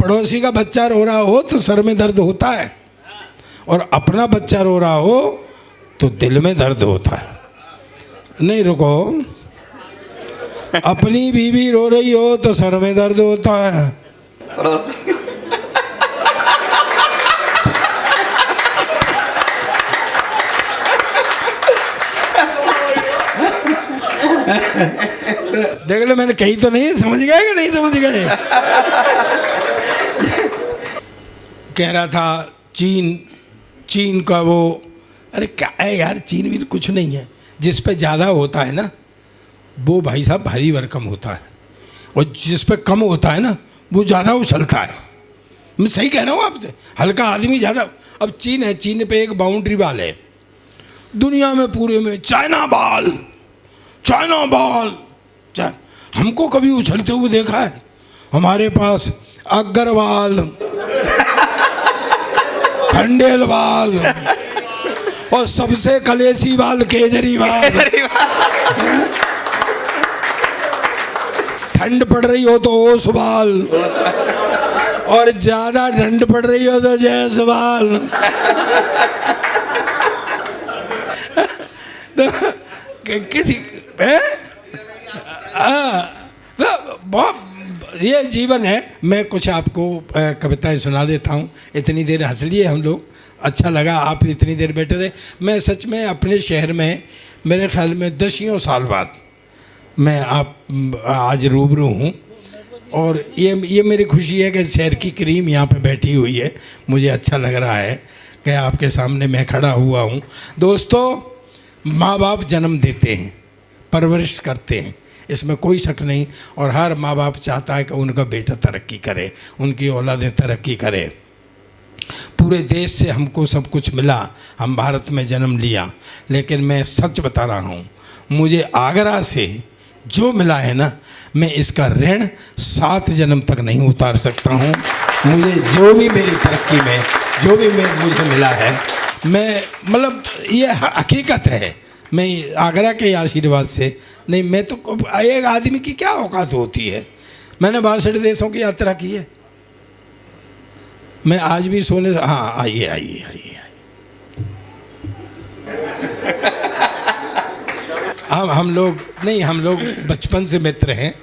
पड़ोसी का बच्चा रो रहा हो तो सर में दर्द होता है, और अपना बच्चा रो रहा हो तो दिल में दर्द होता है। नहीं रुको, अपनी बीवी रो रही हो तो सर में दर्द होता है, पड़ोसी देख लो मैंने कही तो नहीं, समझ गए कि नहीं समझ गए? कह रहा था चीन का वो, अरे क्या है यार, चीन भी तो कुछ नहीं है। जिस पे ज़्यादा होता है ना वो भाई साहब भारी भरकम होता है, और जिस पे कम होता है ना वो ज़्यादा उछलता है। मैं सही कह रहा हूँ आपसे, हल्का आदमी ज़्यादा। अब चीन है, चीन पे एक बाउंड्री वाल है, दुनिया में पूरे में चाइना बाल। हमको कभी उछलते हुए देखा है? हमारे पास अग्रवाल, खंडेलवाल और सबसे कलेसी वाल केजरीवाल। ठंड पड़ रही हो तो ओसवाल, और ज्यादा ठंड पड़ रही हो तो जयसवाल। किसी बहुत ये जीवन है। मैं कुछ आपको कविताएं सुना देता हूँ। इतनी देर हंस लिए हम लोग, अच्छा लगा आप इतनी देर बैठे रहे। मैं सच में अपने शहर में मेरे ख्याल में 10 साल बाद मैं आप आज रूबरू हूँ, और ये मेरी खुशी है कि शहर की क्रीम यहाँ पे बैठी हुई है। मुझे अच्छा लग रहा है कि आपके सामने मैं खड़ा हुआ हूँ। दोस्तों, माँ बाप जन्म देते हैं, परवरिश करते हैं, इसमें कोई शक नहीं, और हर माँ बाप चाहता है कि उनका बेटा तरक्की करे, उनकी औलादें तरक्की करे। पूरे देश से हमको सब कुछ मिला, हम भारत में जन्म लिया, लेकिन मैं सच बता रहा हूँ, मुझे आगरा से जो मिला है ना, मैं इसका ऋण 7 जन्म तक नहीं उतार सकता हूँ। मुझे जो भी मेरी तरक्की में जो भी मुझे मिला है, मैं मतलब ये हकीकत है, मैं आगरा के आशीर्वाद से नहीं। मैं तो एक आदमी की क्या औकात होती है, मैंने 62 देशों की यात्रा की है। मैं आज भी सोने, हाँ आइए आइए आइए, हम लोग बचपन से मित्र हैं,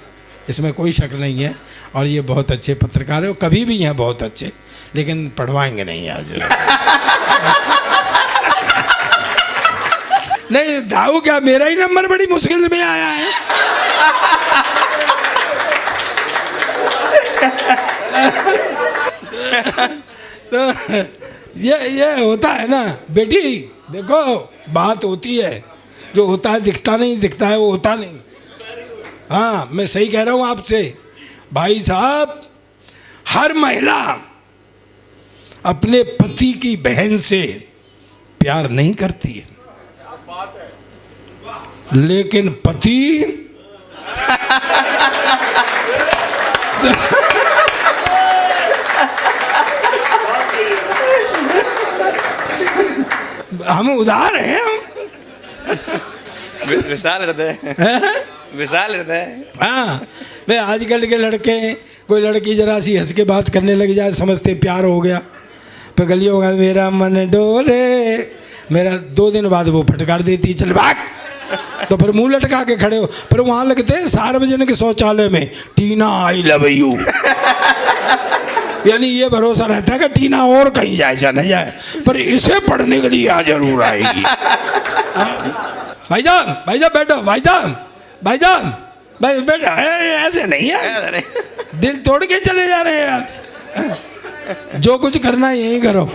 इसमें कोई शक नहीं है। और ये बहुत अच्छे पत्रकार हैं, कभी भी हैं बहुत अच्छे, लेकिन पढ़वाएंगे नहीं आज। नहीं दाऊ, क्या मेरा ही नंबर बड़ी मुश्किल में आया है? तो ये होता है ना बेटी, देखो बात होती है, जो होता है दिखता है वो होता नहीं। हाँ मैं सही कह रहा हूँ आपसे भाई साहब, हर महिला अपने पति की बहन से प्यार नहीं करती है, लेकिन पति हम उदार हैं, विशाल हृदय, विशाल हृदय। हाँ भाई, आजकल के लड़के, कोई लड़की जरा सी हंस के बात करने लग जाए, समझते प्यार हो गया। पे गलियों का मेरा मन डोले, मेरा 2 दिन बाद वो फटकार देती, चल भाग। तो फिर मुंह लटका के खड़े हो, फिर वहाँ लगते हैं सार्वजनिक शौचालय में टीना आई लव यू। यानी ये भरोसा रहता है कि टीना और कहीं जाए या न जाए, पर इसे पढ़ने के लिए यहाँ जरूर आएगी। भाईजान बैठो, भाईजान भाई बेटा, ऐसे नहीं है, दिल तोड़ के चले जा रहे हैं यार। जो कुछ करना है यही करो।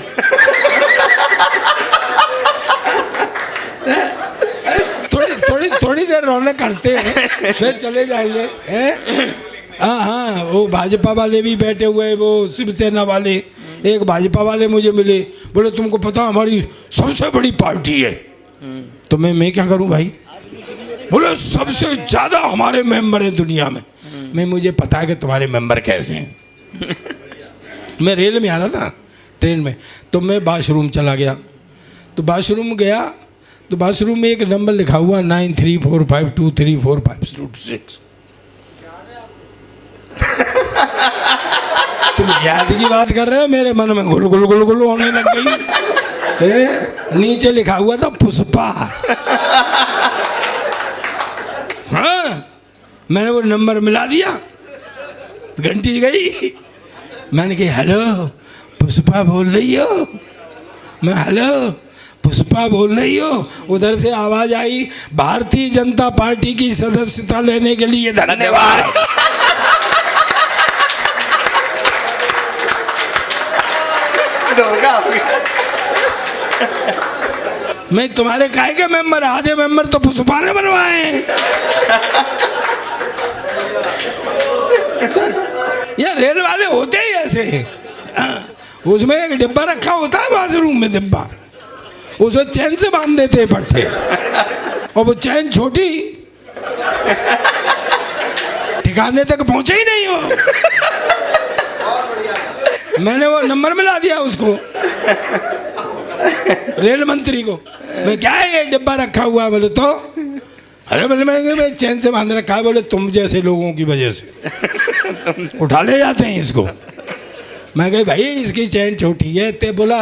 थोड़ी देर रौनक करते हैं, फिर चले जाएंगे। हाँ, वो भाजपा वाले भी बैठे हुए, वो शिवसेना वाले, एक भाजपा वाले मुझे मिले, बोले तुमको पता हमारी सबसे बड़ी पार्टी है। तो मैं क्या करूं भाई? बोले सबसे ज्यादा हमारे मेंबर हैं दुनिया में। मुझे पता है कि तुम्हारे मेंबर कैसे हैं। मैं रेल में आ रहा था, ट्रेन में, तो मैं वॉशरूम चला गया। तो वॉशरूम गया तो वॉशरूम में एक नंबर लिखा हुआ 9345234526। तो तुम याद की बात कर रहे हो, मेरे मन में गुल गुल गुल गुल होने लग गई। नीचे लिखा हुआ था पुष्पा। हाँ, मैंने वो नंबर मिला दिया, घंटी गई। मैंने कहा हेलो पुष्पा बोल रही हो? मैं हेलो पुष्पा बोल रही हो? उधर से आवाज आई, भारतीय जनता पार्टी की सदस्यता लेने के लिए धन्यवाद। मैं तुम्हारे काहे के मेंबर, आधे मेंबर तो पुष्पा ने बनवाए हैं। यार रेल वाले होते ही ऐसे। उसमें एक डिब्बा रखा होता है बाथरूम में, डिब्बा, उसे चैन से बांध देते हैं पट्टे, और वो चैन छोटी, ठिकाने तक पहुंचे ही नहीं हो। मैंने वो नंबर मिला दिया उसको, रेल मंत्री को। मैं क्या है ये डिब्बा रखा हुआ है? बोले तो अरे बोले मैं चैन से बांध रखा है। बोले तुम जैसे लोगों की वजह से उठा ले जाते हैं इसको। मैं कही भाई इसकी चैन छोटी है। ते बोला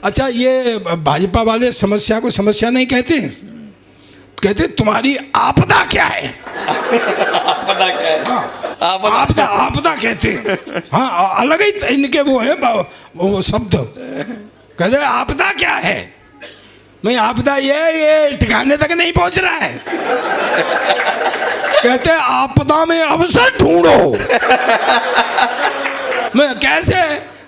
अच्छा ये भाजपा वाले समस्या को समस्या नहीं कहते, कहते तुम्हारी आपदा क्या है? आपदा क्या है? हाँ, आपदा आपदा कहते हैं। हाँ, अलग ही इनके वो है वो शब्द। कहते आपदा क्या है? मैं आपदा ये ठिकाने तक नहीं पहुंच रहा है। कहते आपदा में अवसर ढूंढो। मैं कैसे?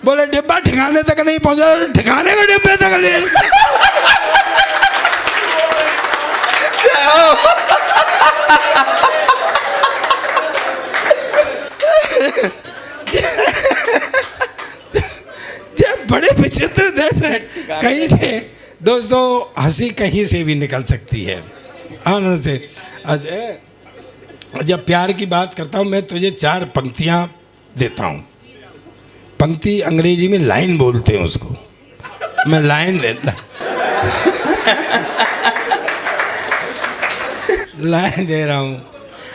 बोले डिब्बा ठिकाने तक नहीं पहुंचा, ठिकाने के डिब्बे तक ले। ये बड़े विचित्र देश है। कहीं से दोस्तों हंसी कहीं से भी निकल सकती है, आनंद से। अच्छा, जब प्यार की बात करता हूँ मैं तुझे 4 पंक्तियाँ देता हूँ। पंक्ति अंग्रेजी में लाइन बोलते हैं उसको, मैं लाइन देता। लाइन दे रहा हूँ।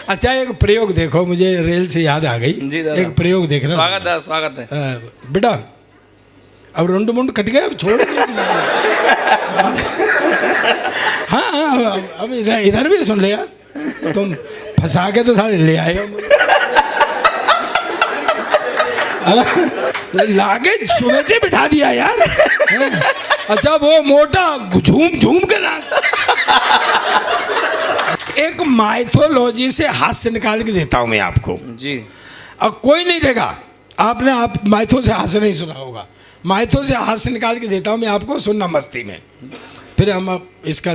अच्छा एक प्रयोग देखो, मुझे रेल से याद आ गई। एक प्रयोग देख रहा हूँ। स्वागत है बेटा। अब रुंड मुंड कट गया, अब छोड़। हाँ अब इधर भी सुन ले यार, तुम फंसा के तो सारे ले आए हो। लाके सुबह से बिठा दिया यार। अच्छा वो मोटा झूम झूम के ना। एक माइथोलॉजी से हास्य निकाल के देता हूं मैं आपको जी। अब कोई नहीं देगा, आपने आप माइथो से हास्य नहीं सुना होगा। माइथो से हास्य निकाल के देता हूं मैं आपको, सुनना मस्ती में। फिर हम अब इसका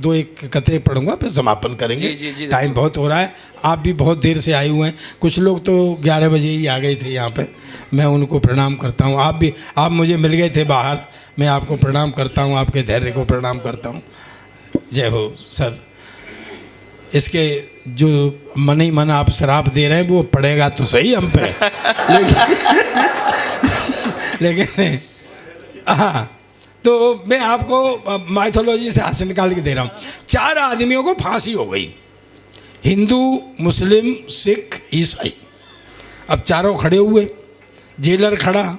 2-1 कथे पढ़ूंगा, फिर समापन करेंगे। जी, टाइम बहुत हो रहा है, आप भी बहुत देर से आए हुए हैं। कुछ लोग तो 11 बजे ही आ गए थे यहाँ पे, मैं उनको प्रणाम करता हूँ। आप भी, आप मुझे मिल गए थे बाहर, मैं आपको प्रणाम करता हूँ, आपके धैर्य को प्रणाम करता हूँ। जय हो सर। इसके जो मन ही मन आप शराब दे रहे हैं वो पड़ेगा तो सही हम पे। लेकिन हाँ, तो मैं आपको माइथोलॉजी से हास्य निकाल के दे रहा हूँ। 4 आदमियों को फांसी हो गई, हिंदू, मुस्लिम, सिख, ईसाई। अब चारों खड़े हुए, जेलर खड़ा,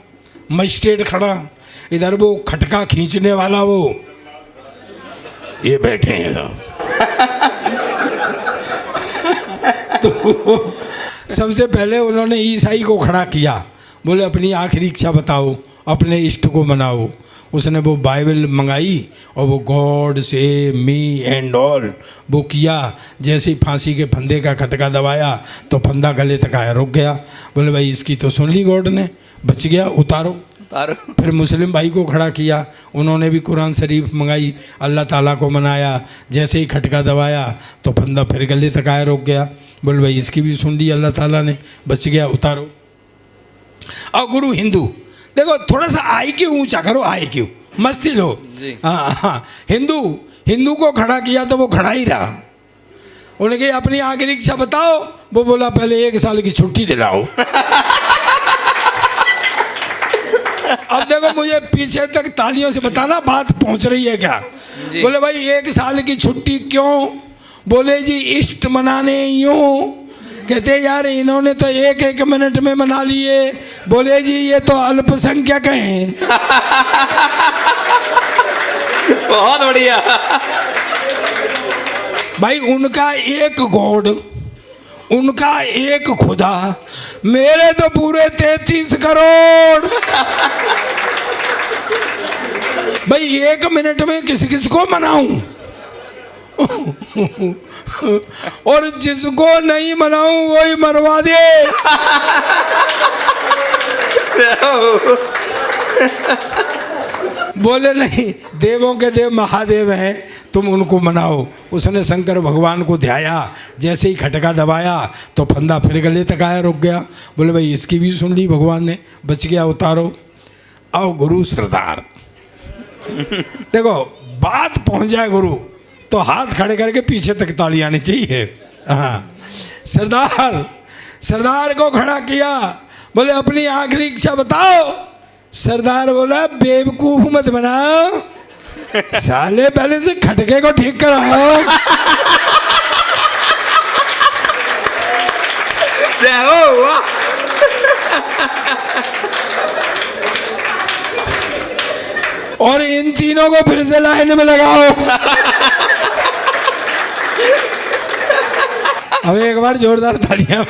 मजिस्ट्रेट खड़ा, इधर वो खटका खींचने वाला वो ये बैठे हैं। तो सबसे पहले उन्होंने ईसाई को खड़ा किया, बोले अपनी आखिरी इच्छा बताओ, अपने इष्ट को मनाओ। उसने वो बाइबल मंगाई और वो गॉड से मी एंड ऑल वो किया। जैसे ही फांसी के फंदे का खटका दबाया तो फंदा गले तक आया, रुक गया। बोले भाई इसकी तो सुन ली गॉड ने, बच गया, उतारो। फिर मुस्लिम भाई को खड़ा किया, उन्होंने भी कुरान शरीफ मंगाई, अल्लाह ताला को मनाया। जैसे ही खटका दबाया तो फंदा फिर गले तक आया, रुक गया। बोले भाई इसकी भी सुन ली अल्लाह ताला ने, बच गया, उतारो। और गुरु हिंदू, देखो थोड़ा सा IQ ऊंचा करो, IQ मस्ती लो। हाँ, हिंदू को खड़ा किया तो वो खड़ा ही रहा। उन्होंने कहा अपनी आखिरी इच्छा बताओ। वो बोला पहले 1 साल की छुट्टी दिलाओ। अब देखो मुझे पीछे तक तालियों से बताना बात पहुंच रही है क्या। बोले भाई 1 साल की छुट्टी क्यों? बोले जी इष्ट मनाने यूं। कहते यार इन्होंने तो एक एक मिनट में मना लिए। बोले जी ये तो अल्पसंख्यक हैं। बहुत बढ़िया। भाई उनका एक गॉड, उनका एक खुदा, मेरे तो पूरे 33 करोड़। भाई एक मिनट में किस किस को मनाऊं? और जिसको नहीं मनाऊं वही मरवा दे। बोले नहीं, देवों के देव महादेव हैं, तुम उनको मनाओ। उसने शंकर भगवान को ध्याया, जैसे ही खटका दबाया तो फंदा फिर गले तक आया, रुक गया। बोले भाई इसकी भी सुन ली भगवान ने, बच गया, उतारो। आओ गुरु सरदार। देखो बात पहुंच जाए गुरु तो हाथ खड़े करके पीछे तक ताली आनी चाहिए। हाँ, सरदार, सरदार को खड़ा किया। बोले अपनी आखिरी इच्छा बताओ। सरदार बोला बेवकूफ मत बनाओ, साले पहले से खटके को ठीक कराओ। जय हो। वाह। और इन तीनों को फिर से लाइन में लगाओ। अब एक बार जोरदार तालियां।